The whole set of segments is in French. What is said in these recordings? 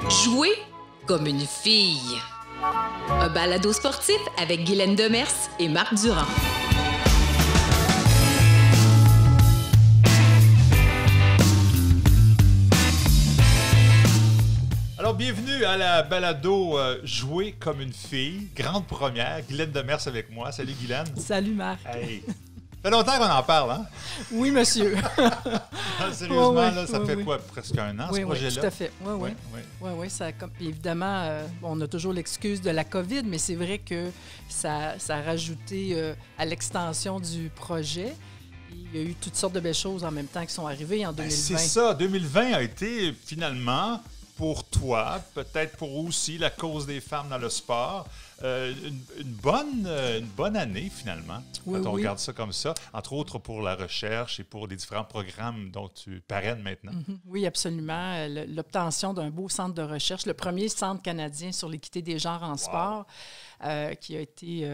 Jouer comme une fille. Un balado sportif avec Guylaine Demers et Marc Durand. Alors, bienvenue à la balado Jouer comme une fille. Grande première. Guylaine Demers avec moi. Salut, Guylaine. Salut, Marc. Hey. Ça fait longtemps qu'on en parle, hein? Oui, monsieur. Sérieusement, ouais, là, ça fait quoi? Presque un an, ce projet-là? Oui, tout à fait. Oui. Évidemment, on a toujours l'excuse de la COVID, mais c'est vrai que ça a rajouté à l'extension du projet. Il y a eu toutes sortes de belles choses en même temps qui sont arrivées en 2020. C'est ça. 2020 a été finalement, pour toi, peut-être pour aussi la cause des femmes dans le sport, une bonne année, finalement, quand on regarde ça comme ça, entre autres pour la recherche et pour les différents programmes dont tu parraines maintenant. Mm-hmm. Oui, absolument. L'obtention d'un beau centre de recherche, le premier centre canadien sur l'équité des genres en sport, qui a été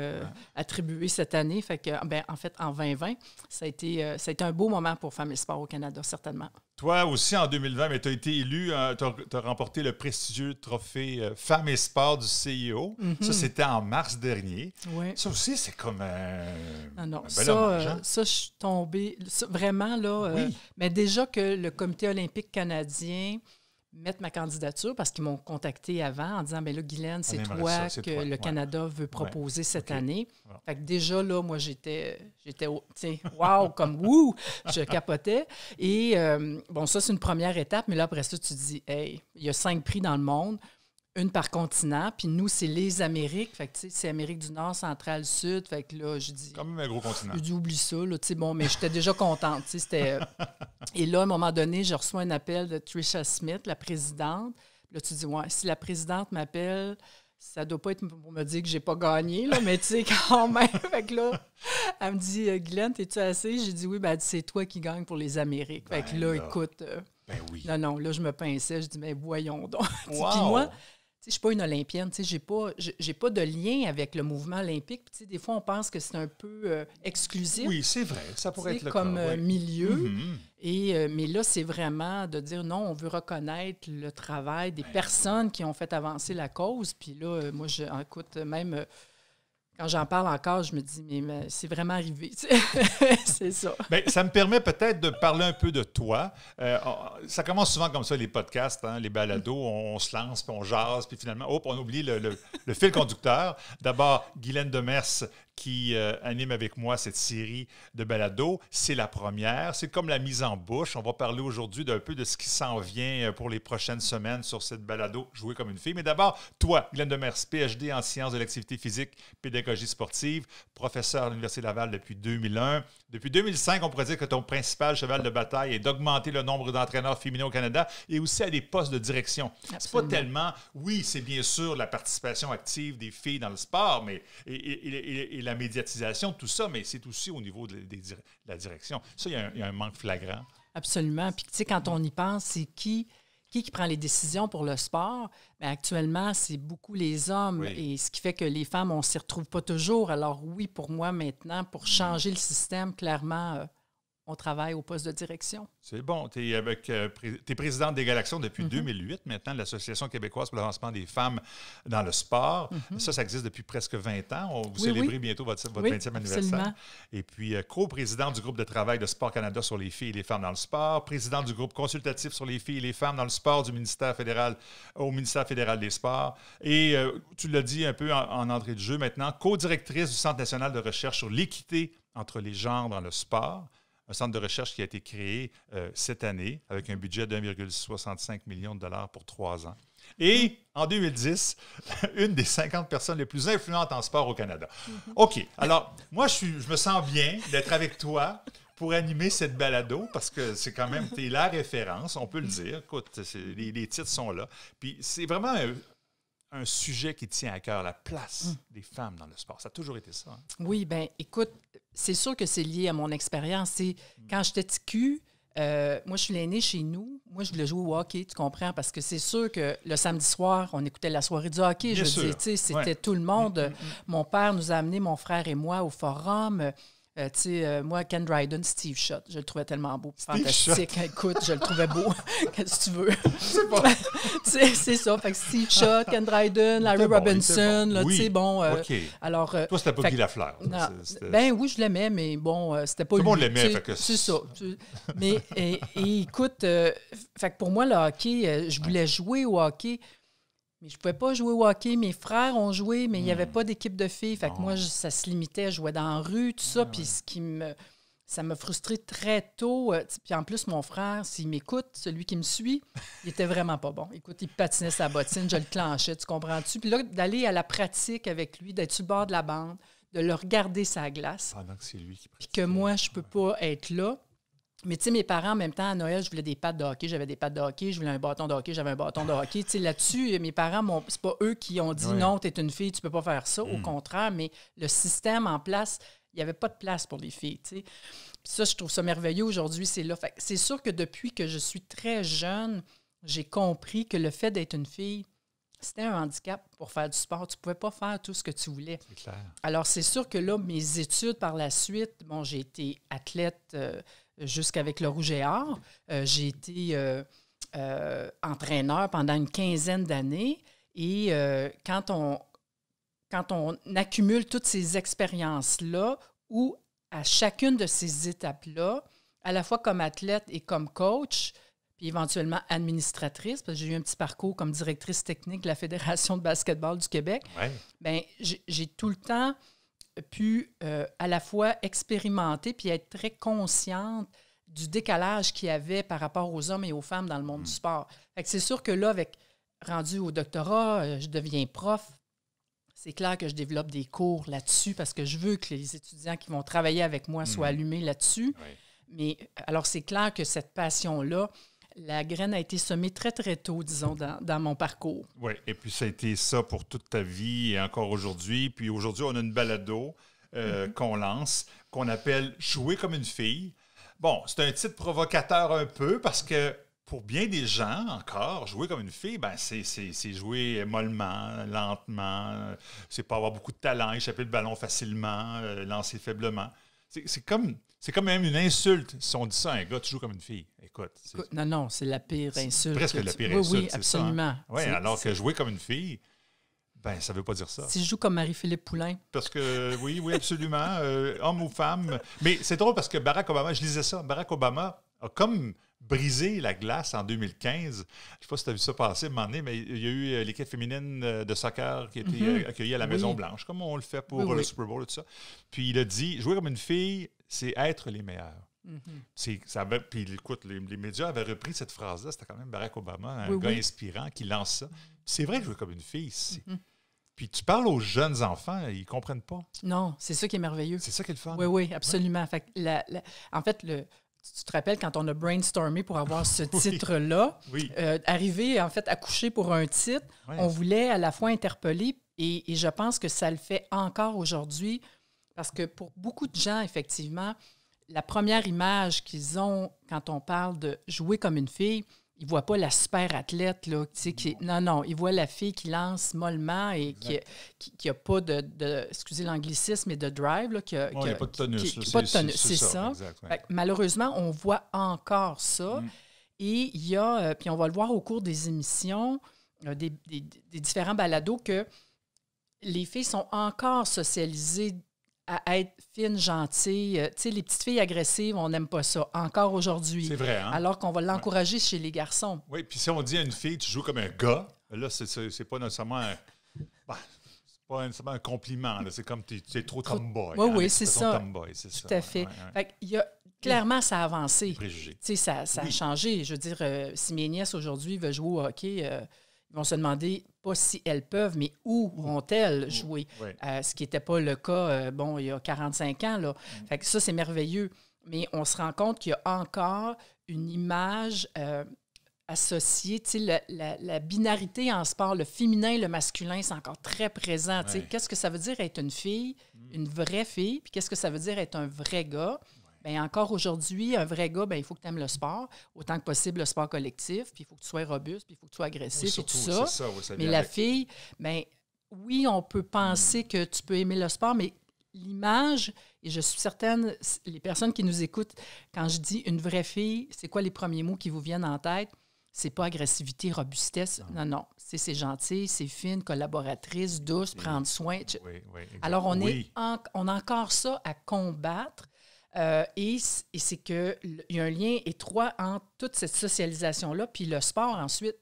attribué cette année. Fait que, en fait, en 2020, ça a été un beau moment pour Femmes et Sport au Canada, certainement. Toi aussi, en 2020, mais tu as été élu, tu as remporté le prestigieux trophée Femmes et Sport du CIO. Mm-hmm. Ça, c'était en mars dernier. Oui. Ça aussi, c'est comme un bel hommage. Hein? Ça, je suis tombée... vraiment, là... Oui. Mais déjà que le Comité olympique canadien mette ma candidature, parce qu'ils m'ont contacté avant en disant, bien là, Guylaine, c'est toi que le Canada veut proposer cette année. Ouais. Fait que déjà, là, moi, j'étais wow, comme wouh, je capotais. Et ça, c'est une première étape, mais là, après ça, tu te dis, hey, il y a 5 prix dans le monde, une par continent, puis nous, c'est les Amériques. Fait que, tu sais, c'est Amérique du Nord, centrale, sud. Fait que là, je dis... Quand même un gros continent. Je dis, oublie ça, là, tu sais, bon, mais j'étais déjà contente, tu sais, c'était... Et là, à un moment donné, j'ai reçu un appel de Tricia Smith, la présidente. Puis là, tu dis, ouais, si la présidente m'appelle, ça doit pas être pour me dire que j'ai pas gagné, là, mais tu sais, quand même. Fait que là, elle me dit, Guylaine, t'es-tu assez? J'ai dit, oui, ben, elle dit, c'est toi qui gagne pour les Amériques. Fait que là, écoute... oui. Non, là, je me pinçais, je dis, mais voyons donc. Wow. Puis moi... Je ne suis pas une Olympienne, j'ai pas de lien avec le mouvement olympique. Puis, des fois, on pense que c'est un peu exclusif. Oui, c'est vrai, ça pourrait être le comme cas, milieu. Mm-hmm. Mais là, c'est vraiment de dire non, on veut reconnaître le travail des personnes qui ont fait avancer la cause. Puis là, moi, écoute, même... Quand j'en parle encore, je me dis, mais c'est vraiment arrivé. C'est ça. Bien, ça me permet peut-être de parler un peu de toi. Ça commence souvent comme ça, les podcasts, hein, les balados. On se lance, puis on jase, puis finalement, on oublie le fil conducteur. D'abord, Guylaine Demers, qui anime avec moi cette série de balados. C'est la première. C'est comme la mise en bouche. On va parler aujourd'hui d'un peu de ce qui s'en vient pour les prochaines semaines sur cette balado « Jouer comme une fille ». Mais d'abord, toi, Guylaine Demers, PhD en sciences de l'activité physique, pédagogie sportive, professeur à l'Université Laval depuis 2001. Depuis 2005, on pourrait dire que ton principal cheval de bataille est d'augmenter le nombre d'entraîneurs féminins au Canada et aussi à des postes de direction. C'est pas tellement... Oui, c'est bien sûr la participation active des filles dans le sport, mais et la médiatisation, tout ça, mais c'est aussi au niveau de la direction. Ça, il y a un manque flagrant. Absolument. Puis, tu sais, quand on y pense, c'est qui prend les décisions pour le sport? Bien, actuellement, c'est beaucoup les hommes. Oui. Et ce qui fait que les femmes, on ne s'y retrouve pas toujours. Alors oui, pour moi, maintenant, pour changer le système, clairement... on travaille au poste de direction. C'est bon. Tu es présidente des Galaxions depuis 2008, maintenant, de l'Association québécoise pour l'avancement des femmes dans le sport. Ça existe depuis presque 20 ans. Vous célébrez bientôt votre 20e anniversaire. Absolument. Et puis, co-présidente du groupe de travail de Sport Canada sur les filles et les femmes dans le sport, présidente du groupe consultatif sur les filles et les femmes dans le sport au ministère fédéral des Sports. Et tu l'as dit un peu en entrée de jeu maintenant, co-directrice du Centre national de recherche sur l'équité entre les genres dans le sport. Un centre de recherche qui a été créé cette année avec un budget de 1,65 million de dollars pour 3 ans. Et en 2010, une des 50 personnes les plus influentes en sport au Canada. OK. Alors, moi, je me sens bien d'être avec toi pour animer cette balado parce que c'est quand même, tu es la référence, on peut le dire. Écoute, les titres sont là. Puis c'est vraiment un sujet qui tient à cœur, la place des femmes dans le sport. Ça a toujours été ça. Hein? Oui, bien, écoute, c'est sûr que c'est lié à mon expérience. C'est quand j'étais TQ, moi, je suis l'aînée chez nous. Moi, je voulais jouer au hockey, tu comprends? Parce que c'est sûr que le samedi soir, on écoutait la soirée du hockey. Bien je veux dire, c'était tout le monde. Mon père nous a amenés, mon frère et moi, au forum. Moi, Ken Dryden, Steve Schott, je le trouvais tellement beau. Fantastique. Écoute, je le trouvais beau. Qu'est-ce que tu veux? C'est ça. Fait que Steve Schott, Ken Dryden, Larry Robinson. Là, oui. OK. Alors, toi, c'était pas Guy Lafleur. Ben oui, je l'aimais, mais bon, c'était pas lui. Tout le monde l'aimait. C'est ça. Mais écoute, fait que pour moi, le hockey, je voulais jouer au hockey. Mais je ne pouvais pas jouer au hockey. Mes frères ont joué, mais il n'y avait pas d'équipe de filles. Fait que moi, ça se limitait. Je jouais dans la rue, tout ça. Puis ça m'a frustré très tôt. Puis en plus, mon frère, s'il m'écoute, celui qui me suit, il était vraiment pas bon. Écoute, il patinait sa bottine, je le clenchais, tu comprends-tu? Puis là, d'aller à la pratique avec lui, d'être sur le bord de la bande, de le regarder sa glace. Pendant que c'est lui qui pratique. Puis que moi, je ne peux pas être là. Mais tu sais, mes parents, en même temps, à Noël, je voulais des pattes de hockey, j'avais des pattes de hockey, je voulais un bâton de hockey, j'avais un bâton de hockey. Tu sais, là-dessus, mes parents, c'est pas eux qui ont dit non, t'es une fille, tu peux pas faire ça. Au contraire, mais le système en place, il n'y avait pas de place pour les filles, tu sais. Puis ça, je trouve ça merveilleux aujourd'hui, c'est là. Fait que c'est sûr que depuis que je suis très jeune, j'ai compris que le fait d'être une fille, c'était un handicap pour faire du sport. Tu ne pouvais pas faire tout ce que tu voulais. C'est clair. Alors, c'est sûr que là, mes études par la suite, bon, j'ai été athlète jusqu'avec le Rouge et Or. J'ai été entraîneur pendant une quinzaine d'années. Et quand on accumule toutes ces expériences-là, où à chacune de ces étapes-là, à la fois comme athlète et comme coach, puis éventuellement administratrice, parce que j'ai eu un petit parcours comme directrice technique de la Fédération de basketball du Québec, bien, j'ai tout le temps pu à la fois expérimenter puis être très consciente du décalage qu'il y avait par rapport aux hommes et aux femmes dans le monde du sport. Fait que c'est sûr que là, rendu au doctorat, je deviens prof. C'est clair que je développe des cours là-dessus parce que je veux que les étudiants qui vont travailler avec moi soient allumés là-dessus. Oui. Mais alors, c'est clair que cette passion-là, la graine a été semée très, très tôt, disons, dans mon parcours. Oui, et puis ça a été ça pour toute ta vie et encore aujourd'hui. Puis aujourd'hui, on a une balado qu'on lance, qu'on appelle « Jouer comme une fille ». Bon, c'est un titre provocateur un peu parce que pour bien des gens, encore, jouer comme une fille, ben c'est jouer mollement, lentement, c'est pas avoir beaucoup de talent, échapper le ballon facilement, lancer faiblement. C'est comme même une insulte si on dit ça à un gars, tu joues comme une fille. Écoute. Non, c'est la pire insulte. Presque la pire insulte. Oui, absolument. Ça, hein? Oui, alors que jouer comme une fille, ben ça veut pas dire ça. Si je joue comme Marie-Philippe Poulain. Parce que, oui, absolument. Homme ou femme. Mais c'est drôle parce que Barack Obama, je lisais ça, Barack Obama a comme brisé la glace en 2015. Je ne sais pas si tu as vu ça passer à un moment donné, mais il y a eu l'équipe féminine de soccer qui a été accueillie à la Maison-Blanche, comme on le fait pour le Super Bowl et tout ça. Puis il a dit, jouer comme une fille, c'est être les meilleurs. Puis écoute, les médias avaient repris cette phrase-là. C'était quand même Barack Obama, un gars inspirant qui lance ça. C'est vrai que jouer comme une fille, Puis tu parles aux jeunes enfants, ils ne comprennent pas. Non, c'est ça qui est merveilleux. C'est ça qui est le fun. Oui, absolument. Fait que en fait, tu te rappelles quand on a brainstormé pour avoir ce titre-là, arriver en fait à coucher pour un titre, on voulait à la fois interpeller et je pense que ça le fait encore aujourd'hui parce que pour beaucoup de gens, effectivement, la première image qu'ils ont quand on parle de jouer comme une fille, ils ne voient pas la super athlète, là, non, ils voient la fille qui lance mollement et qui n'a pas de excusez l'anglicisme, mais de drive. Là, qui n'a pas de tonus. Pas de tonus, c'est ça. Exact, ouais. Malheureusement, on voit encore ça. Et il y a, puis on va le voir au cours des émissions, des différents balados, que les filles sont encore socialisées à être fines, gentilles. Tu sais, les petites filles agressives, on n'aime pas ça, encore aujourd'hui. C'est vrai, hein? Alors qu'on va l'encourager chez les garçons. Oui, puis si on dit à une fille, tu joues comme un gars, là, c'est pas nécessairement un compliment. Là. C'est comme tu es trop tomboy. Oui, c'est ça. Tomboy, c'est tout à fait. Fait qu'il y a, clairement, ça a avancé. Préjugé. Tu sais, ça a changé. Je veux dire, si mes nièces aujourd'hui veulent jouer au hockey, ils vont se demander pas si elles peuvent, mais où vont-elles jouer? Ce qui n'était pas le cas, il y a 45 ans. Là. Fait que ça, c'est merveilleux. Mais on se rend compte qu'il y a encore une image associée. Tu sais, la binarité en sport, le féminin et le masculin, c'est encore très présent. Tu sais, qu'est-ce que ça veut dire être une fille, une vraie fille, puis qu'est-ce que ça veut dire être un vrai gars? Bien, encore aujourd'hui, un vrai gars, il faut que tu aimes le sport, autant que possible le sport collectif, puis il faut que tu sois robuste, puis il faut que tu sois agressif et tout ça. Ça mais la fille, oui, on peut penser que tu peux aimer le sport, mais l'image, et je suis certaine, les personnes qui nous écoutent, quand je dis une vraie fille, c'est quoi les premiers mots qui vous viennent en tête? C'est pas agressivité, robustesse. Non. C'est gentil, c'est fine, collaboratrice, douce, prendre soin. Oui, alors, on a encore ça à combattre. Et c'est qu'il y a un lien étroit entre toute cette socialisation-là puis le sport ensuite.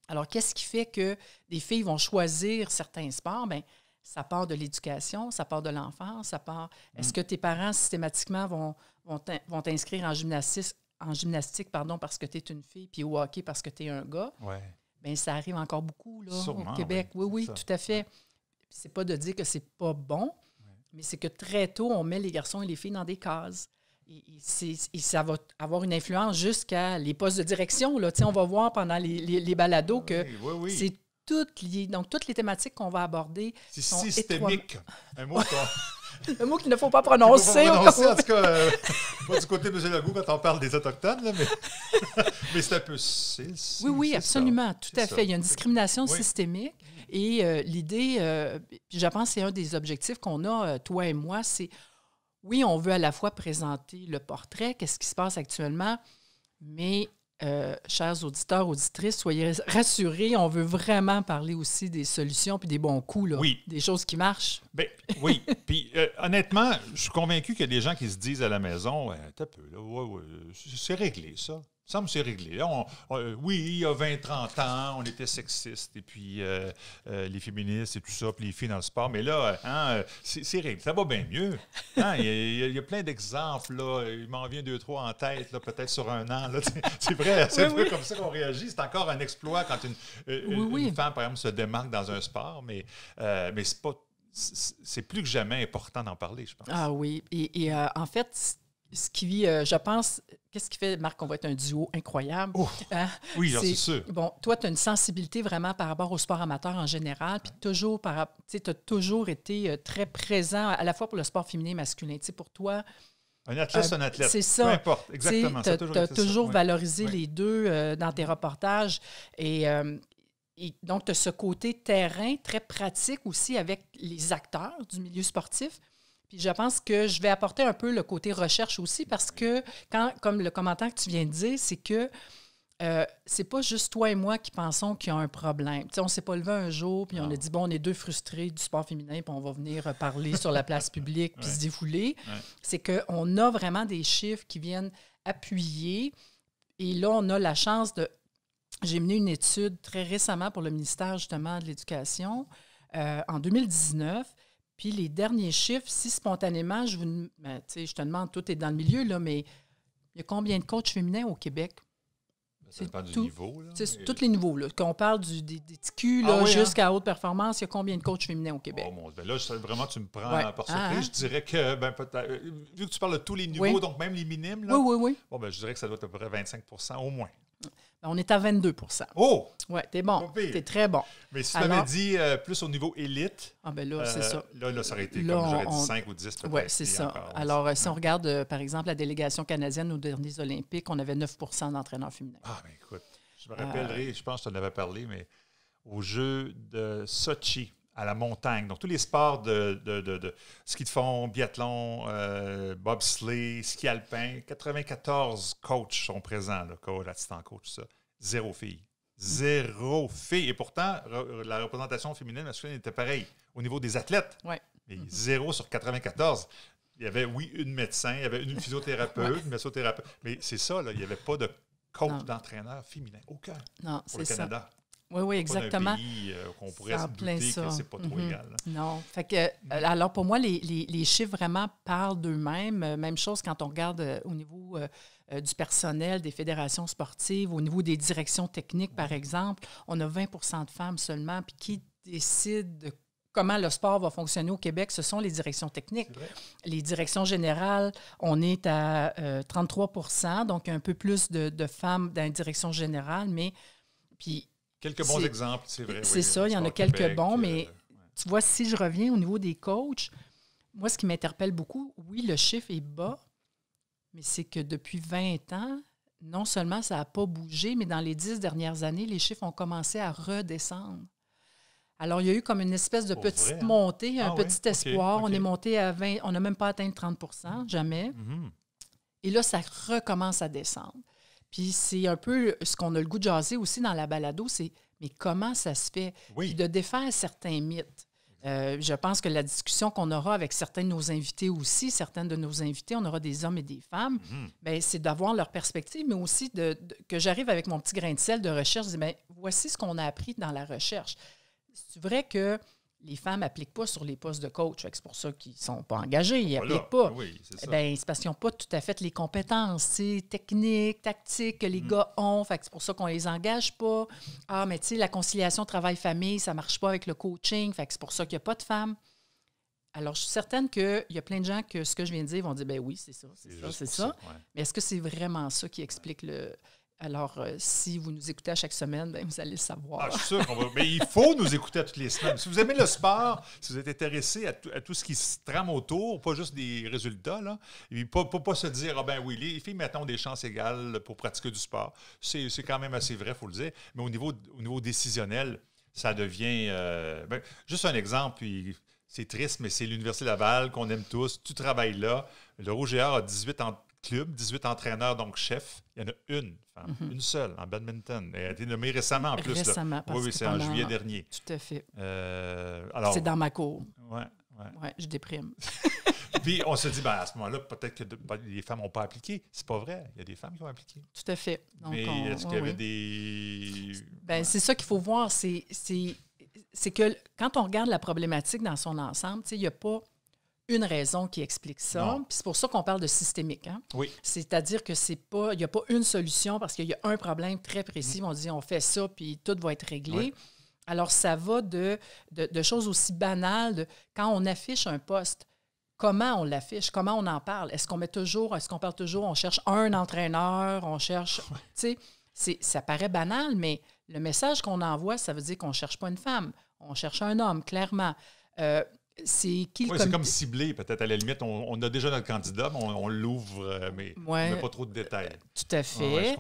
Alors, qu'est-ce qui fait que des filles vont choisir certains sports? Bien, ça part de l'éducation, ça part de l'enfance, ça part... Est-ce que tes parents, systématiquement, vont t'inscrire en gymnastique parce que tu es une fille, puis au hockey parce que tu es un gars? Ouais. Bien, ça arrive encore beaucoup là, sûrement, au Québec. Oui, tout à fait. C'est pas de dire que c'est pas bon, mais c'est que très tôt, on met les garçons et les filles dans des cases. Et ça va avoir une influence jusqu'à les postes de direction. Là. On va voir pendant les balados que c'est tout lié. Donc, toutes les thématiques qu'on va aborder sont systémique. Un mot un mot qu'il ne faut pas prononcer. En tout cas, pas du côté de M. Legault quand on parle des Autochtones, là, mais c'est un peu... Oui, absolument, tout à fait. Il y a une discrimination systémique. Et l'idée, je pense que c'est un des objectifs qu'on a, toi et moi, c'est, oui, on veut à la fois présenter le portrait, qu'est-ce qui se passe actuellement, mais, chers auditeurs, auditrices, soyez rassurés, on veut vraiment parler aussi des solutions puis des bons coups, là, des choses qui marchent. Bien, oui, puis honnêtement, je suis convaincu qu'il y a des gens qui se disent à la maison, t'as peu, là, c'est réglé, ça. Ça me semble que c'est réglé. Oui, il y a 20-30 ans, on était sexistes, et puis les féministes et tout ça, puis les filles dans le sport. Mais là, c'est réglé. Ça va bien mieux. Il y a plein d'exemples. Là. Il m'en vient 2-3 en tête, là, peut-être sur un an. Là. C'est vrai, c'est un peu comme ça qu'on réagit. C'est encore un exploit quand une femme, par exemple, se démarque dans un sport, mais c'est pas... C'est plus que jamais important d'en parler, je pense. Ah oui. Et en fait... Ce qui, je pense, qu'est-ce qui fait, Marc, qu'on va être un duo incroyable? Oui, c'est sûr. Bon, toi, tu as une sensibilité vraiment par rapport au sport amateur en général, puis tu as toujours été très présent à la fois pour le sport féminin et masculin. Pour toi... Un athlète, c'est un athlète. C'est ça. Peu importe, exactement. Tu as toujours valorisé les deux dans tes reportages. Et donc, tu as ce côté terrain très pratique aussi avec les acteurs du milieu sportif. Puis je pense que je vais apporter un peu le côté recherche aussi parce que, comme le commentaire que tu viens de dire, c'est que c'est pas juste toi et moi qui pensons qu'il y a un problème. On ne s'est pas levé un jour puis on a dit, bon, on est deux frustrés du sport féminin puis on va venir parler sur la place publique puis se défouler. C'est qu'on a vraiment des chiffres qui viennent appuyer. Et là, on a la chance de... J'ai mené une étude très récemment pour le ministère, justement, de l'Éducation en 2019. Puis les derniers chiffres, si spontanément, je te demande, tout est dans le milieu, là, mais il y a combien de coachs féminins au Québec? Ça dépend du niveau. Là, c'est tous les niveaux. Là. Quand on parle des TQ jusqu'à haute performance, il y a combien de coachs féminins au Québec? Oh mon Dieu, là, vraiment, tu me prends par surprise. Je dirais que, vu que tu parles de tous les niveaux, donc même les minimes, là, oui. Bon, je dirais que ça doit être à peu près 25 au moins. On est à 22 % Oh! Oui, t'es bon. T'es très bon. Mais si tu m'avais dit plus au niveau élite, là, c'est ça. Là, ça aurait été comme j'aurais dit 5 ou 10 peut-être. Oui, c'est ça. Alors, si on regarde, par exemple, la délégation canadienne aux derniers Olympiques, on avait 9 % d'entraîneurs féminins. Ah, bien écoute, je me rappellerai, je pense que je t'en avais parlé, mais aux Jeux de Sochi, à la montagne, donc tous les sports de ski de fond, biathlon, bobsleigh, ski alpin, 94 coachs sont présents, là, coach, assistant coach, tout ça. 0 filles. 0 filles. Et pourtant, la représentation féminine masculine était pareille au niveau des athlètes. Ouais. Mais 0 sur 94. Il y avait, une médecin, il y avait une physiothérapeute, une massothérapeute. Mais c'est ça, là, il n'y avait pas de coach d'entraîneur féminin. Aucun. Non, pour le Canada. Oui, exactement. Pas d'un pays qu'on pourrait se douter que c'est pas trop égal. Là. Non. Fait que, alors, pour moi, les chiffres vraiment parlent d'eux-mêmes. Même chose quand on regarde au niveau du personnel, des fédérations sportives, au niveau des directions techniques, par exemple. On a 20 % de femmes seulement. Puis qui décide de comment le sport va fonctionner au Québec, ce sont les directions techniques. Les directions générales, on est à 33 %, donc un peu plus de femmes dans les directions générales, mais... Puis, quelques bons exemples, c'est vrai. C'est ça, il y en a quelques bons, mais tu vois, si je reviens au niveau des coachs, moi, ce qui m'interpelle beaucoup, oui, le chiffre est bas, mais c'est que depuis 20 ans, non seulement ça n'a pas bougé, mais dans les 10 dernières années, les chiffres ont commencé à redescendre. Alors, il y a eu comme une espèce de petite montée, un petit espoir. Okay. On est monté à 20, on n'a même pas atteint 30 % jamais. Mm-hmm. Et là, ça recommence à descendre. Puis c'est un peu ce qu'on a le goût de jaser aussi dans la balado, c'est mais comment ça se fait? Oui. Puis de défaire certains mythes. Je pense que la discussion qu'on aura avec certains de nos invités aussi, certaines de nos invités, on aura des hommes et des femmes, bien, c'est d'avoir leur perspective, mais aussi que j'arrive avec mon petit grain de sel de recherche, je dis, bien, voici ce qu'on a appris dans la recherche. C'est vrai que les femmes n'appliquent pas sur les postes de coach. C'est pour ça qu'ils ne sont pas engagés, ils n'appliquent pas. Oui, c'est ça. Bien, c'est parce qu'ils n'ont pas tout à fait les compétences techniques, tactiques que les gars ont. Fait que c'est pour ça qu'on ne les engage pas. Ah, mais tu sais, la conciliation travail-famille, ça ne marche pas avec le coaching. Fait que c'est pour ça qu'il n'y a pas de femmes. Alors, je suis certaine qu'il y a plein de gens que ce que je viens de dire vont dire, bien oui, c'est ça. Ouais. Mais est-ce que c'est vraiment ça qui explique le... Alors, si vous nous écoutez à chaque semaine, bien, vous allez le savoir. Je suis sûr qu'on va... Mais il faut nous écouter à toutes les semaines. Si vous aimez le sport, si vous êtes intéressé à tout ce qui se trame autour, pas juste des résultats, là, et pas se dire, ah ben oui, les filles, maintenant, ont des chances égales pour pratiquer du sport. C'est quand même assez vrai, il faut le dire. Mais au niveau décisionnel, ça devient... juste un exemple, puis c'est triste, mais c'est l'Université Laval qu'on aime tous. Tu travailles là. Le Rouge et Or a 18 entraîneurs, donc chefs. Il y en a une femme, une seule, en badminton. Elle a été nommée récemment, en plus. Récemment, là. Oui, c'est en juillet dernier. Tout à fait. Alors, c'est dans ma cour. Oui, je déprime. Puis, on se dit, à ce moment-là, peut-être que les femmes n'ont pas appliqué. C'est pas vrai. Il y a des femmes qui ont appliqué. Tout à fait. Donc, mais est-ce qu'il y avait des... C'est ça qu'il faut voir. C'est que quand on regarde la problématique dans son ensemble, il n'y a pas une raison qui explique ça. Puis c'est pour ça qu'on parle de systémique. Hein? Oui. C'est-à-dire que il n'y a pas une solution parce qu'il y a un problème très précis. On dit, on fait ça, puis tout va être réglé. Oui. Alors, ça va de choses aussi banales. Quand on affiche un poste, comment on l'affiche? Comment on en parle? Est-ce qu'on parle toujours, on cherche un entraîneur, on cherche... Tu sais, ça paraît banal, mais le message qu'on envoie, ça veut dire qu'on ne cherche pas une femme. On cherche un homme, clairement. C'est comme ciblé, peut-être, à la limite. On a déjà notre candidat, mais on l'ouvre, mais on n'a pas trop de détails. Tout à fait.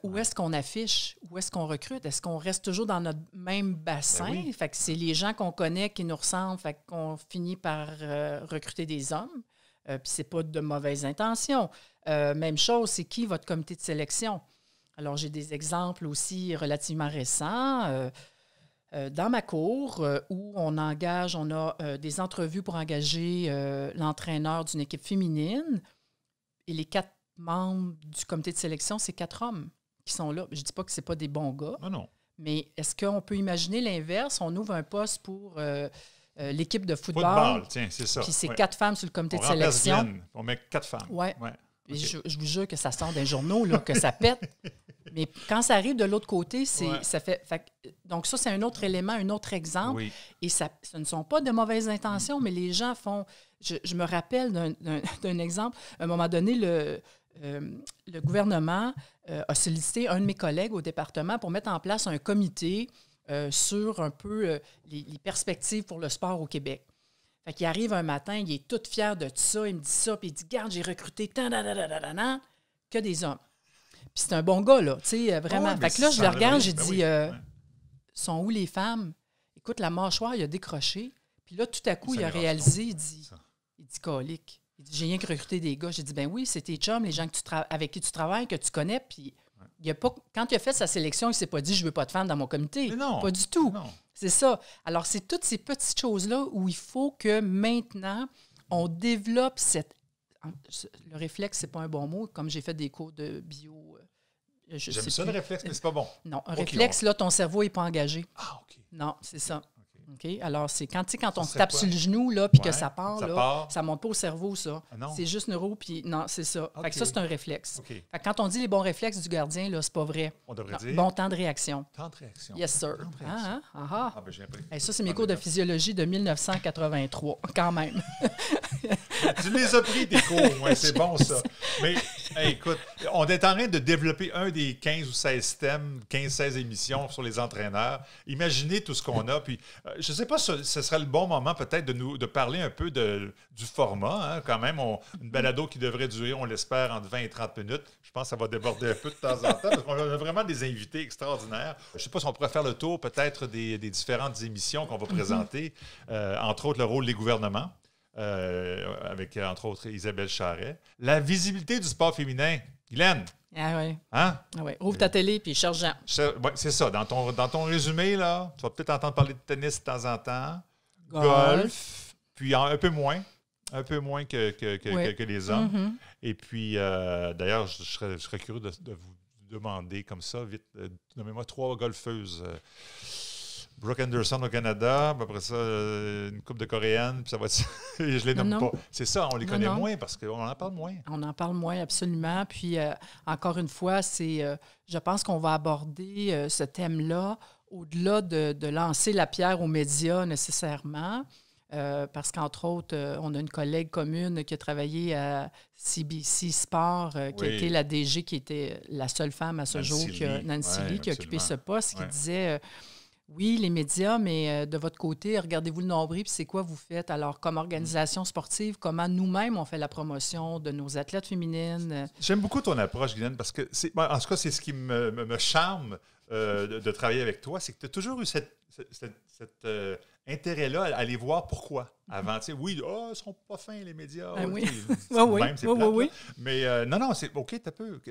Où est-ce qu'on affiche? Où est-ce qu'on recrute? Est-ce qu'on reste toujours dans notre même bassin? Oui. Fait que c'est les gens qu'on connaît qui nous ressemblent, fait qu'on finit par recruter des hommes. Puis c'est pas de mauvaises intentions. Même chose, c'est qui votre comité de sélection? Alors, j'ai des exemples aussi relativement récents. Dans ma cour, où on a des entrevues pour engager l'entraîneur d'une équipe féminine. Et les 4 membres du comité de sélection, c'est 4 hommes qui sont là. Je ne dis pas que ce n'est pas des bons gars. Non. Mais est-ce qu'on peut imaginer l'inverse? On ouvre un poste pour l'équipe de football. Tiens, c'est ça. Puis c'est 4 femmes sur le comité de sélection. Glenn. On met 4 femmes. Oui. Okay. Je vous jure que ça sort des journaux, là, que ça pète. Mais quand ça arrive de l'autre côté, ça fait... Donc ça, c'est un autre élément, un autre exemple. Oui. Et ce ne sont pas de mauvaises intentions, mais les gens font... Je me rappelle d'un exemple. À un moment donné, le gouvernement a sollicité un de mes collègues au département pour mettre en place un comité sur un peu les perspectives pour le sport au Québec. Fait qu'il arrive un matin, il est tout fier de tout ça, il me dit ça, puis il dit « Garde, j'ai recruté que des hommes. » Puis c'est un bon gars, là, tu sais, vraiment. Fait que là, je le regarde, j'ai dit sont où les femmes? Écoute, la mâchoire, il a décroché. Puis là, tout à coup, il a réalisé, il dit colique. Il dit, j'ai rien que recruté des gars. J'ai dit, ben oui, c'est tes chums, les gens avec qui tu travailles, que tu connais. Puis il a pas, quand il a fait sa sélection, il ne s'est pas dit, je veux pas de femmes dans mon comité. Non, pas du tout. Non. C'est ça. Alors, c'est toutes ces petites choses-là où il faut que maintenant, on développe cette... Le réflexe, c'est pas un bon mot. Comme j'ai fait des cours de bio... J'aime ça, le réflexe, mais c'est pas bon. Non, un réflexe, là, ton cerveau n'est pas engagé. Ah, OK. Non, c'est ça. OK? Alors, c'est quand on se tape sur le genou, là, puis que ça part, ça ne monte pas au cerveau, ça. Ah, c'est juste neuro, puis non, c'est ça. Okay. Fait que ça, c'est un réflexe. Okay. Fait que quand on dit les bons réflexes du gardien, là, c'est pas vrai. On devrait dire... Bon temps de réaction. Temps de réaction. Yes, sir. Ben, j'ai appris. Et ça, c'est mes cours de physiologie de 1983, quand même. Tu les as pris, tes cours, ouais, c'est bon, ça. Mais Hey, écoute, on est en train de développer un des 15 ou 16 thèmes, 15-16 émissions sur les entraîneurs. Imaginez tout ce qu'on a. Puis, je ne sais pas si ce serait le bon moment peut-être de parler un peu du format. Hein, quand même, une balado qui devrait durer, on l'espère, entre 20 et 30 minutes. Je pense que ça va déborder un peu de temps en temps parce qu'on a vraiment des invités extraordinaires. Je ne sais pas si on pourrait faire le tour peut-être des différentes émissions qu'on va présenter, entre autres le rôle des gouvernements. Avec, entre autres, Isabelle Charret. La visibilité du sport féminin. Guylaine. Ah oui. Hein? Ah oui. Ouvre ta télé puis cherche Jean. Ouais, c'est ça. Dans ton résumé, là, tu vas peut-être entendre parler de tennis de temps en temps. Golf. Puis un peu moins. Un peu moins que les hommes. Mm-hmm. Et puis, d'ailleurs, je serais curieux de vous demander comme ça, vite, nommez-moi 3 golfeuses. Brooke Anderson au Canada, puis après ça, une couple de Coréennes, puis ça va être... Je les nomme pas. C'est ça, on les connaît moins parce qu'on en parle moins. On en parle moins, absolument. Puis, encore une fois, je pense qu'on va aborder ce thème-là au-delà de lancer la pierre aux médias nécessairement, parce qu'entre autres, on a une collègue commune qui a travaillé à CBC Sport, qui a été la DG, qui était la seule femme à ce jour, Nancy Lee, qui a occupé ce poste, qui disait... Oui, les médias, mais de votre côté, regardez-vous le nombril, puis c'est quoi vous faites? Alors, comme organisation sportive, comment nous-mêmes on fait la promotion de nos athlètes féminines? J'aime beaucoup ton approche, Guylaine, parce que, en tout cas, c'est ce qui me charme de travailler avec toi, c'est que tu as toujours eu cet intérêt-là à aller voir pourquoi avant. Tu sais, oui, ils sont pas fins, les médias. Oui. Oui. Mais non, c'est OK, t'as peu.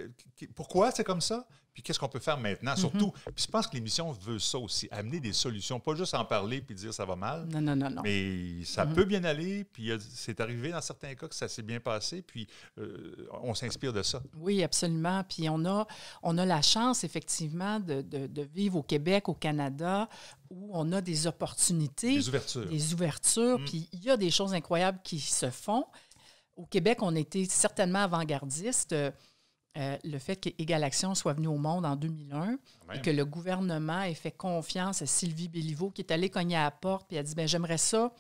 Pourquoi c'est comme ça? Puis qu'est-ce qu'on peut faire maintenant? Surtout, puis je pense que l'émission veut ça aussi, amener des solutions, pas juste en parler puis dire ça va mal. Non. Mais ça peut bien aller, puis c'est arrivé dans certains cas que ça s'est bien passé, puis on s'inspire de ça. Oui, absolument. Puis on a la chance, effectivement, de vivre au Québec, au Canada, où on a des opportunités. Des ouvertures. Puis il y a des choses incroyables qui se font. Au Québec, on était certainement avant-gardiste. Le fait qu'Égal Action soit venu au monde en 2001 et que le gouvernement ait fait confiance à Sylvie Béliveau qui est allée cogner à la porte et a dit « J'aimerais ça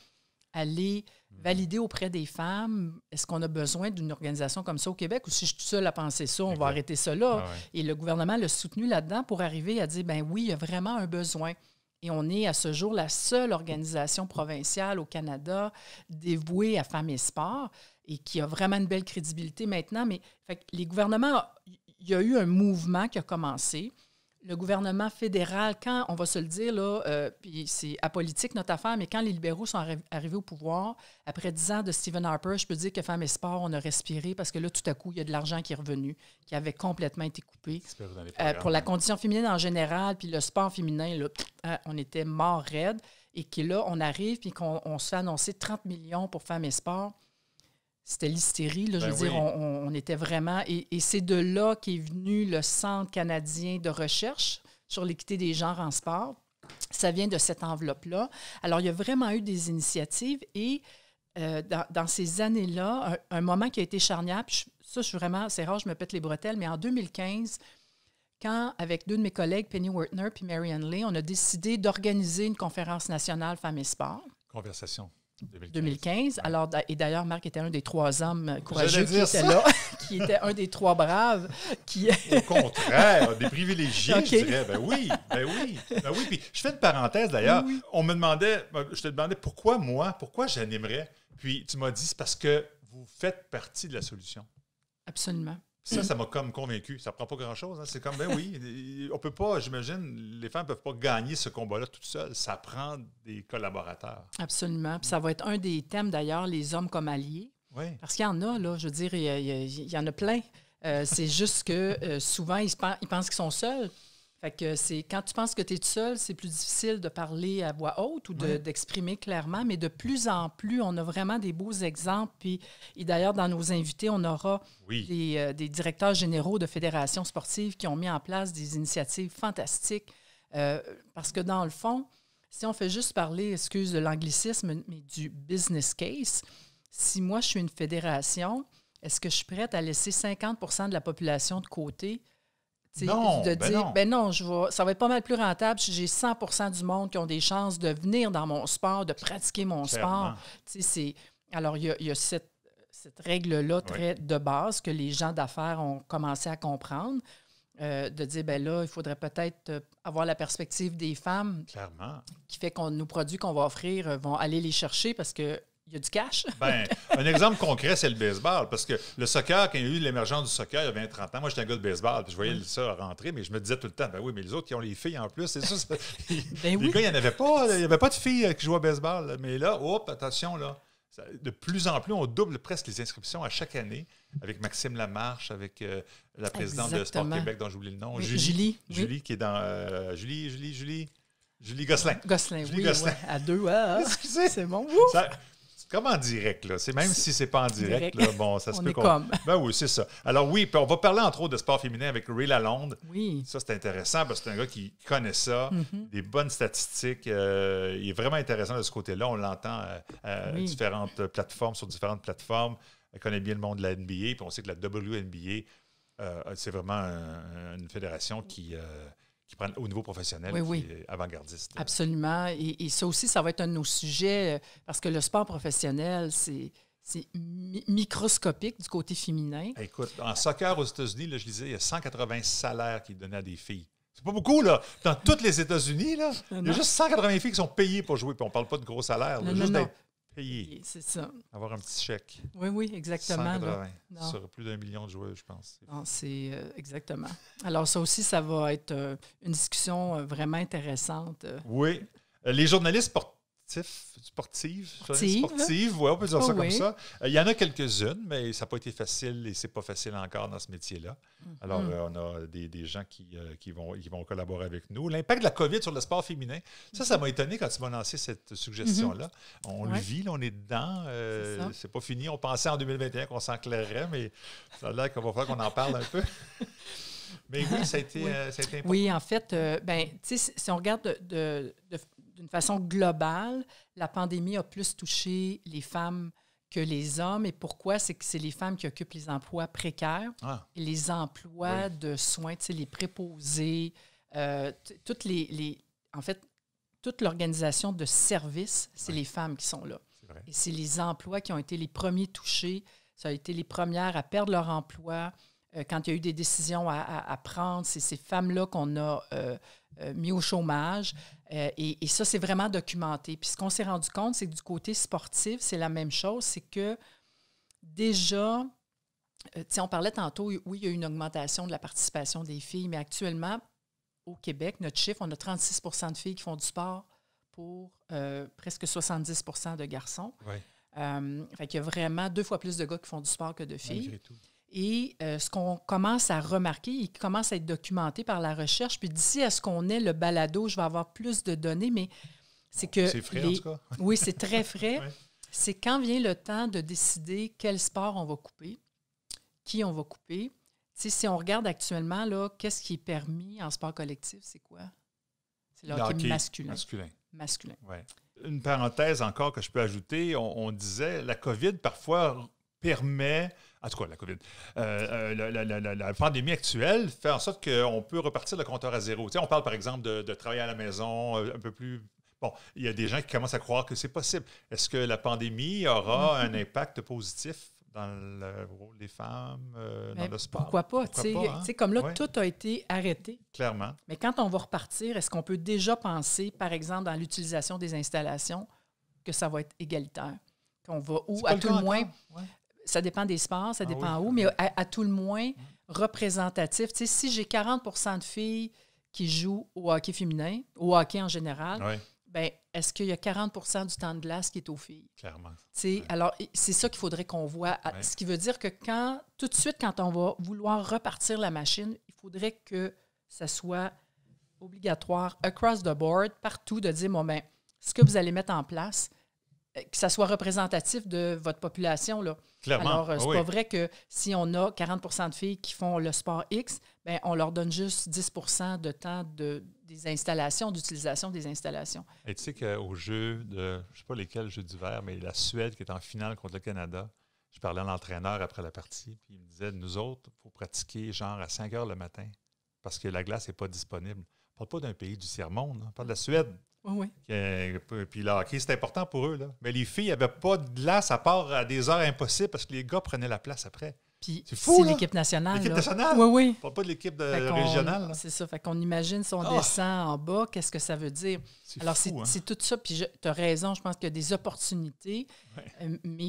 aller valider auprès des femmes. Est-ce qu'on a besoin d'une organisation comme ça au Québec ou si je suis seule à penser ça, on va arrêter ça là? » Et le gouvernement l'a soutenu là-dedans pour arriver à dire « Ben oui, il y a vraiment un besoin. » Et on est à ce jour la seule organisation provinciale au Canada dévouée à femmes et sport et qui a vraiment une belle crédibilité maintenant. Mais les gouvernements, il y a eu un mouvement qui a commencé. Le gouvernement fédéral, quand, on va se le dire, là, puis c'est apolitique notre affaire, mais quand les libéraux sont arrivés au pouvoir, après 10 ans de Stephen Harper, je peux dire que Femmes et Sport, on a respiré parce que là, tout à coup, il y a de l'argent qui est revenu, qui avait complètement été coupé. Pour la condition féminine en général, puis le sport féminin, là, on était mort raide. Et que là, on arrive, puis qu'on se fait annoncer 30 millions pour Femmes et Sport. C'était l'hystérie, là, je veux dire, on était vraiment... Et c'est de là qu'est venu le Centre canadien de recherche sur l'équité des genres en sport. Ça vient de cette enveloppe-là. Alors, il y a vraiment eu des initiatives et dans ces années-là, un moment qui a été charnière, puis ça, je suis vraiment... C'est rare, je me pète les bretelles, mais en 2015, quand, avec 2 de mes collègues, Penny Wertner et Marianne Lay, on a décidé d'organiser une conférence nationale Femmes et Sport. Conversation. 2015. Alors, et d'ailleurs, Marc était un des 3 hommes courageux qui était là, qui était un des 3 braves. Au contraire, des privilégiés, je dirais. Ben oui. Puis je fais une parenthèse d'ailleurs. Oui. Je te demandais pourquoi j'animerais. Puis tu m'as dit, c'est parce que vous faites partie de la solution. Absolument. Ça m'a comme convaincu. Ça prend pas grand-chose. Hein. C'est comme, ben oui, on peut pas, j'imagine, les femmes ne peuvent pas gagner ce combat-là toutes seules. Ça prend des collaborateurs. Absolument. Puis ça va être un des thèmes, d'ailleurs, les hommes comme alliés. Oui. Parce qu'il y en a, là, je veux dire, il y en a plein. C'est juste que souvent, ils pensent qu'ils sont seuls. Fait que quand tu penses que tu es tout seul, c'est plus difficile de parler à voix haute ou d'exprimer clairement, mais de plus en plus, on a vraiment des beaux exemples. Et d'ailleurs, dans nos invités, on aura des directeurs généraux de fédérations sportives qui ont mis en place des initiatives fantastiques. Parce que dans le fond, si on fait juste parler, excuse de l'anglicisme, mais du business case, si moi, je suis une fédération, est-ce que je suis prête à laisser 50% de la population de côté? Non, ça va être pas mal plus rentable si j'ai 100% du monde qui ont des chances de venir dans mon sport, de pratiquer mon sport. Alors, il y a cette règle-là très de base que les gens d'affaires ont commencé à comprendre, de dire, bien là, il faudrait peut-être avoir la perspective des femmes. Clairement. Qui fait que nos produits qu'on va offrir vont aller les chercher parce que il y a du cash. Bien, un exemple concret, c'est le baseball. Parce que le soccer, quand il y a eu l'émergence du soccer il y a 20-30 ans, moi, j'étais un gars de baseball, puis je voyais ça rentrer, mais je me disais tout le temps, ben oui, mais les autres qui ont les filles en plus, c'est ça. Les gars, il n'y avait pas de filles qui jouaient au baseball. Mais là, attention, là, de plus en plus, on double presque les inscriptions à chaque année, avec Maxime Lamarche, avec la présidente de Sport Québec, dont j'oublie le nom, oui, Julie, qui est dans... Julie Gosselin. Gosselin. Ouais. À deux, excusez. C'est bon. Comme en direct, là. C'est même si c'est pas en direct, là, bon, ça se peut qu'on... comme. Ben oui, c'est ça. Alors oui, puis on va parler entre autres de sport féminin avec Ray Lalonde. Oui. Ça, c'est intéressant parce que c'est un gars qui connaît ça, des bonnes statistiques. Il est vraiment intéressant de ce côté-là. On l'entend à différentes plateformes, sur différentes plateformes. Il connaît bien le monde de la NBA, puis on sait que la WNBA, c'est vraiment une fédération qui prend au niveau professionnel, qui est avant-gardiste. Absolument. Et ça aussi, ça va être un de nos sujets, parce que le sport professionnel, c'est microscopique du côté féminin. Écoute, en soccer aux États-Unis, là, je disais, il y a 180 salaires qui donnaient à des filles. C'est pas beaucoup, là. Dans tous les États-Unis, là, il y a juste 180 filles qui sont payées pour jouer, puis on parle pas de gros salaires, juste d'être payé. C'est ça. Avoir un petit chèque. Oui, exactement. 180 sur plus d'1 million de joueurs, je pense. Non, c'est exactement. Alors ça aussi, ça va être une discussion vraiment intéressante. Oui. Les journalistes sportives, oui, on peut dire ça comme ça. Il y en a quelques-unes, mais ça n'a pas été facile et c'est pas facile encore dans ce métier-là. Alors, on a des gens qui vont collaborer avec nous. L'impact de la COVID sur le sport féminin, ça m'a étonné quand tu m'as lancé cette suggestion-là. On le vit, là, on est dedans. C'est pas fini. On pensait en 2021 qu'on s'enclairerait, mais ça a l'air qu'on va faire qu'on en parle un peu. Mais oui, ça a été important. Oui, en fait, si on regarde d'une façon globale, la pandémie a plus touché les femmes que les hommes. Et pourquoi? C'est que c'est les femmes qui occupent les emplois précaires et les emplois de soins, les préposés, en fait, toute l'organisation de services, c'est les femmes qui sont là. Et c'est les emplois qui ont été les premiers touchés. Ça a été les premières à perdre leur emploi. Quand il y a eu des décisions à prendre, c'est ces femmes-là qu'on a mis au chômage. Et ça, c'est vraiment documenté. Puis ce qu'on s'est rendu compte, c'est que du côté sportif, c'est la même chose. C'est que déjà, on parlait tantôt, oui, il y a eu une augmentation de la participation des filles, mais actuellement, au Québec, notre chiffre, on a 36 % de filles qui font du sport pour presque 70 % de garçons. Oui. Fait qu'il y a vraiment 2 fois plus de gars qui font du sport que de filles. Malgré tout. Et ce qu'on commence à remarquer, il commence à être documenté par la recherche, puis d'ici à ce qu'on ait le balado, je vais avoir plus de données, mais c'est que... C'est frais, en tout cas. Oui, c'est très frais. C'est quand vient le temps de décider quel sport on va couper, qui on va couper. Si on regarde actuellement, là, qu'est-ce qui est permis en sport collectif, c'est quoi? C'est le hockey masculin. Ouais. Une parenthèse encore que je peux ajouter, on disait, la COVID, parfois, permet... En tout cas, la COVID. La pandémie actuelle fait en sorte qu'on peut repartir le compteur à zéro. On parle, par exemple, de travailler à la maison un peu plus... Bon, il y a des gens qui commencent à croire que c'est possible. Est-ce que la pandémie aura un impact positif dans le rôle des femmes, dans le sport? Pourquoi pas? Comme là, tout a été arrêté. Clairement. Mais quand on va repartir, est-ce qu'on peut déjà penser, par exemple, dans l'utilisation des installations, que ça va être égalitaire? Qu'on va où, à tout le moins... Ça dépend des sports, ça dépend où, mais à tout le moins représentatif. Si j'ai 40 % de filles qui jouent au hockey féminin, au hockey en général, ben, est-ce qu'il y a 40 % du temps de glace qui est aux filles? Clairement. Alors, c'est ça qu'il faudrait qu'on voit. Ce qui veut dire que tout de suite, quand on va vouloir repartir la machine, il faudrait que ça soit obligatoire, across the board, partout, de dire, ce que vous allez mettre en place, que ça soit représentatif de votre population, là. Clairement. Alors, c'est pas vrai que si on a 40 % de filles qui font le sport X, bien, on leur donne juste 10 % de temps des installations, d'utilisation des installations. Et tu sais qu'au jeu de, je ne sais pas lesquels jeux d'hiver, mais la Suède qui est en finale contre le Canada, je parlais à l'entraîneur après la partie, puis il me disait, nous autres, il faut pratiquer genre à 5 heures le matin parce que la glace n'est pas disponible. On ne parle pas d'un pays du tiers-monde, on parle de la Suède. Oui. Puis le hockey, c'est important pour eux. Là. Mais les filles n'avaient pas de glace à part à des heures impossibles parce que les gars prenaient la place après. Puis c'est fou, c'est l'équipe nationale. L'équipe nationale? Oui, oui. On parle pas de l'équipe régionale. C'est ça. Fait qu'on imagine si on descend en bas, qu'est-ce que ça veut dire? Alors, fou, c'est tout ça. Puis tu as raison, je pense qu'il y a des opportunités, mais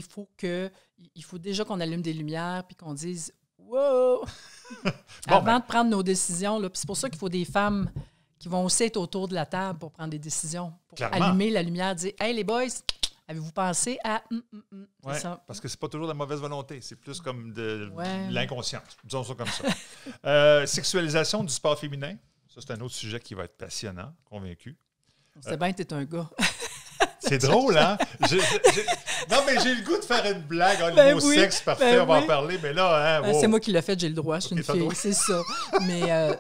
il faut déjà qu'on allume des lumières puis qu'on dise « Wow! » Avant de prendre nos décisions. Là. Puis c'est pour ça qu'il faut des femmes qui vont aussi être autour de la table pour prendre des décisions, pour allumer la lumière, dire « Hey, les boys! » Avez-vous pensé à... Oui, parce que c'est pas toujours de la mauvaise volonté. C'est plus comme de l'inconscience. Disons ça comme ça. Sexualisation du sport féminin. Ça, c'est un autre sujet qui va être passionnant, convaincu. C'est bien que t'es un gars. C'est drôle, hein? Non, mais j'ai le goût de faire une blague. Le mot sexe, parfait, on va en parler. Mais là, c'est moi qui l'ai fait, j'ai le droit. Je suis une fille, c'est ça. Mais...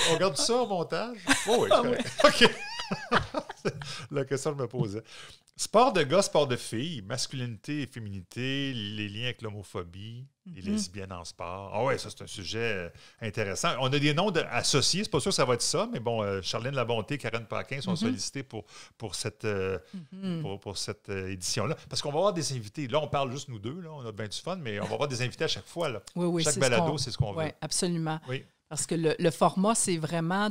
On regarde ça au montage? Oui, c'est correct. OK. La question que je me posais. Sport de gars, sport de filles, masculinité et féminité, les liens avec l'homophobie, les lesbiennes en sport. Ah ouais, ça, c'est un sujet intéressant. On a des noms associés, c'est pas sûr que ça va être ça, mais bon, Charlène Labonté, Karen Paquin sont sollicitées pour cette édition-là. Parce qu'on va avoir des invités. Là, on parle juste nous deux, là, on a bien du fun, mais on va avoir des invités à chaque fois. Là. Oui, chaque balado, c'est ce qu'on veut. Oui, absolument. Oui. Parce que le format, c'est vraiment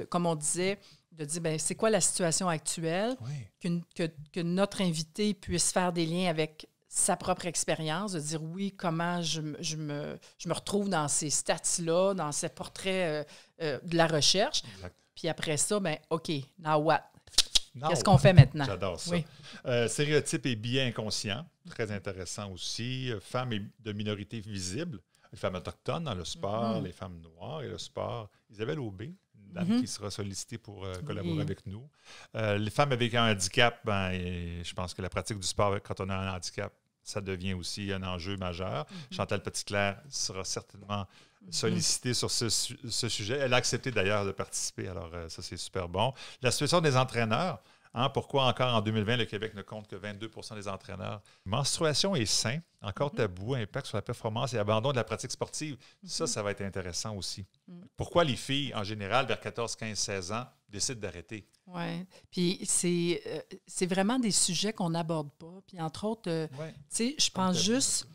comme on disait, de dire, bien, c'est quoi la situation actuelle, que notre invité puisse faire des liens avec sa propre expérience, de dire, oui, comment je me retrouve dans ces stats-là, dans ces portraits de la recherche. Exact. Puis après ça, bien, OK, now what? Qu'est-ce qu'on fait maintenant? J'adore ça. Oui. Stéréotypes et biais inconscients, très intéressant aussi. Femmes de minorités visibles, les femmes autochtones dans le sport, les femmes noires et le sport. Isabelle Aubé, une dame qui sera sollicitée pour collaborer avec nous. Les femmes avec un handicap, je pense que la pratique du sport quand on a un handicap, ça devient aussi un enjeu majeur. Chantal Petitclerc sera certainement sollicitée sur ce sujet. Elle a accepté d'ailleurs de participer, alors ça c'est super bon. La situation des entraîneurs. Pourquoi encore en 2020, le Québec ne compte que 22 % des entraîneurs? Menstruation et sein, encore tabou, impact sur la performance et abandon de la pratique sportive. Ça va être intéressant aussi. Pourquoi les filles, en général, vers 14, 15, 16 ans, décident d'arrêter? Oui. Puis c'est vraiment des sujets qu'on n'aborde pas. Puis entre autres, tu sais, je pense juste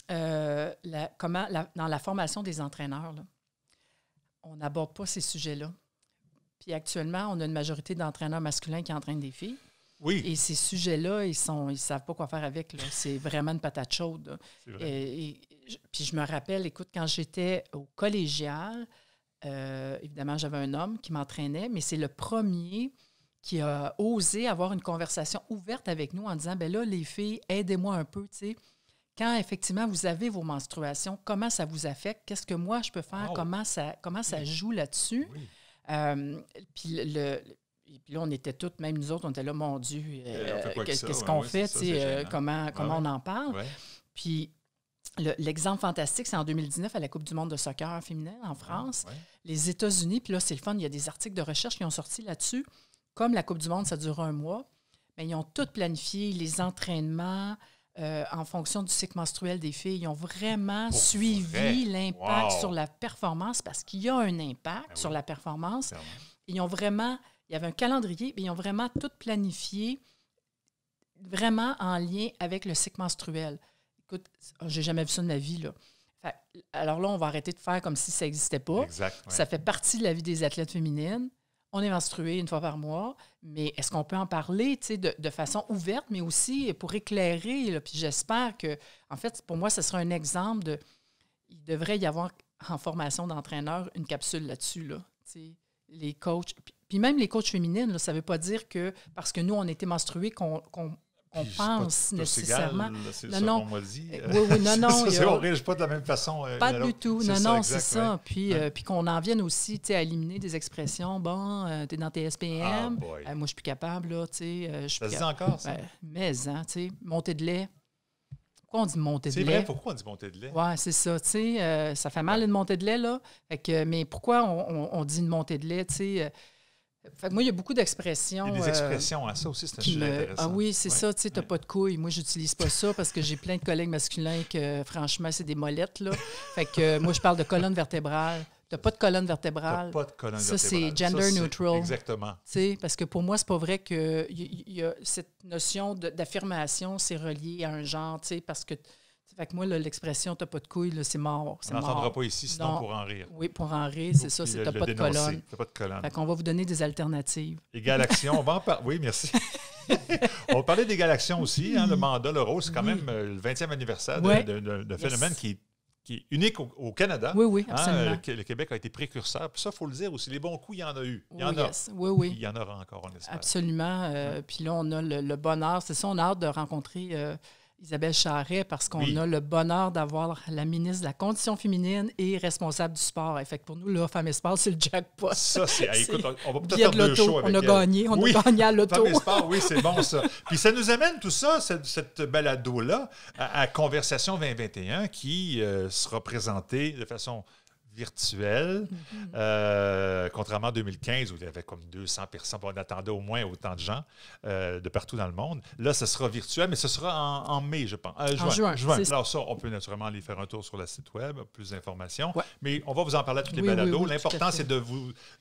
dans la formation des entraîneurs, là, on n'aborde pas ces sujets-là. Puis actuellement, on a une majorité d'entraîneurs masculins qui entraînent des filles. Oui. Et ces sujets-là, ils savent pas quoi faire avec. Là. C'est vraiment une patate chaude. C'est vrai. Puis je me rappelle, écoute, quand j'étais au collégial, évidemment, j'avais un homme qui m'entraînait, mais c'est le premier qui a osé avoir une conversation ouverte avec nous en disant, bien là, les filles, aidez-moi un peu, tu sais. Quand, effectivement, vous avez vos menstruations, comment ça vous affecte? Qu'est-ce que moi, je peux faire? Comment ça joue là-dessus? Oui. Puis là, on était toutes, même nous autres, on était là, mon Dieu, qu'est-ce qu'on fait, comment on en parle? Ouais. Puis l'exemple fantastique, c'est en 2019 à la Coupe du monde de soccer féminin en France, les États-Unis, puis là, c'est le fun, il y a des articles de recherche qui ont sorti là-dessus. Comme la Coupe du monde, ça dure 1 mois, bien, ils ont tout planifié, les entraînements en fonction du cycle menstruel des filles. Ils ont vraiment suivi l'impact sur la performance parce qu'il y a un impact sur la performance. Ils ont vraiment, il y avait un calendrier, mais ils ont vraiment tout planifié vraiment en lien avec le cycle menstruel. Écoute, j'ai jamais vu ça de ma vie, là. Alors là, on va arrêter de faire comme si ça n'existait pas. Exact, Ça fait partie de la vie des athlètes féminines. On est menstrué 1 fois par mois, mais est-ce qu'on peut en parler de façon ouverte, mais aussi pour éclairer? Là, puis j'espère que, en fait, pour moi, ce sera un exemple de... Il devrait y avoir en formation d'entraîneur une capsule là-dessus. Là, les coachs, puis même les coachs féminines, là, ça ne veut pas dire que parce que nous, on était menstrués qu'on pense nécessairement. C'est ça qu'on m'a dit. Oui, non. On ne réagit pas de la même façon. Pas du tout. Non, c'est ça. Puis qu'on en vienne aussi à éliminer des expressions. Bon, tu es dans tes SPM. Moi, je suis plus capable. Là, ça se dit encore, ça? Mais, montée de lait. Pourquoi on dit montée de lait? C'est vrai, pourquoi on dit montée de lait? Oui, c'est ça. Ça fait mal une montée de lait, là. Mais pourquoi on dit une montée de lait? Fait que moi, il y a beaucoup d'expressions. Il y a des expressions, ça aussi, c'est un sujet intéressant. Ah oui, c'est ça, tu n'as pas de couilles. Moi, j'utilise pas ça parce que j'ai plein de collègues masculins que, franchement, c'est des molettes, là. Fait que moi, je parle de colonne vertébrale n'as pas de colonne vertébrale. Pas de colonne ça, vertébrale. C'est gender neutral. Exactement. Parce que pour moi, c'est pas vrai que y a cette notion d'affirmation, c'est relié à un genre, parce que... Fait que moi, l'expression « t'as pas de couilles », c'est mort. On n'entendra pas ici, sinon pour en rire. Oui, pour en rire, c'est ça, c'est « t'as pas de colonne ». T'as pas de colonne. Fait qu'on va vous donner des alternatives. Égale action, on va en parler. Oui, merci. On va parler d'égale action aussi. Le mandat, le rôle, c'est quand même le 20e anniversaire d'un phénomène qui est unique au Canada. Oui, absolument. Le Québec a été précurseur. Puis ça, il faut le dire aussi, les bons coups, il y en a eu. Il y en a. Oui. Il y en aura encore, on espère. Absolument. Puis là, on a le bonheur. C'est ça, on a hâte de rencontrer Isabelle Charret parce qu'on a le bonheur d'avoir la ministre de la Condition féminine et responsable du sport. Et fait que pour nous, là, Femmes et Sport, c'est le jackpot. Ça, c'est... Écoute, on va peut-être faire 2 shows avec elle. On a gagné à l'auto. Femmes et Sport, oui, c'est bon ça. Puis ça nous amène tout ça, cette balado-là, à Conversation 2021 qui sera présentée de façon virtuelle, contrairement à 2015 où il y avait comme 200 personnes, on attendait au moins autant de gens de partout dans le monde. Là, ce sera virtuel, mais ce sera en mai, je pense. Juin. Alors ça, on peut naturellement aller faire un tour sur le site web, plus d'informations. Ouais. Mais on va vous en parler à toutes les balados. L'important, c'est de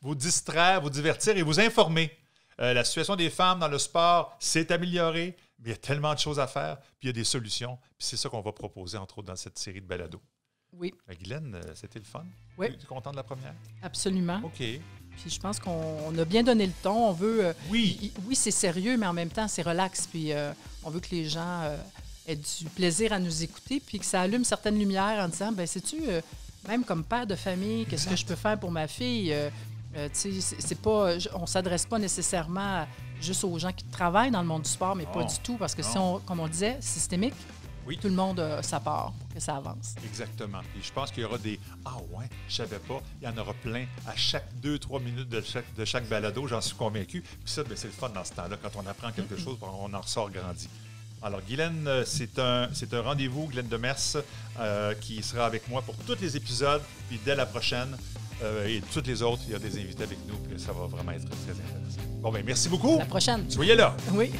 vous distraire, vous divertir et vous informer. La situation des femmes dans le sport s'est améliorée, mais il y a tellement de choses à faire, puis il y a des solutions. Puis c'est ça qu'on va proposer, entre autres, dans cette série de balados. Oui. Guylaine, c'était le fun? Oui. Tu es content de la première? Absolument. OK. Puis je pense qu'on a bien donné le ton. On veut... oui, c'est sérieux, mais en même temps, c'est relax. Puis on veut que les gens aient du plaisir à nous écouter, puis que ça allume certaines lumières en disant, ben sais-tu, même comme père de famille, qu'est-ce que je peux faire pour ma fille? C'est pas... On ne s'adresse pas nécessairement juste aux gens qui travaillent dans le monde du sport, mais pas du tout, parce que si on, comme on disait, systémique, tout le monde a sa part pour que ça avance. Exactement. Et je pense qu'il y aura des « Ah ouais, je savais pas ». Il y en aura plein à chaque 2-3 minutes de chaque balado, j'en suis convaincu. Puis ça, c'est le fun dans ce temps-là. Quand on apprend quelque chose, on en ressort grandi. Alors, Guylaine, c'est un rendez-vous, Guylaine Demers, qui sera avec moi pour tous les épisodes. Puis dès la prochaine, et toutes les autres, il y a des invités avec nous. Puis ça va vraiment être très intéressant. Bon, bien, merci beaucoup. À la prochaine. Soyez là. Oui.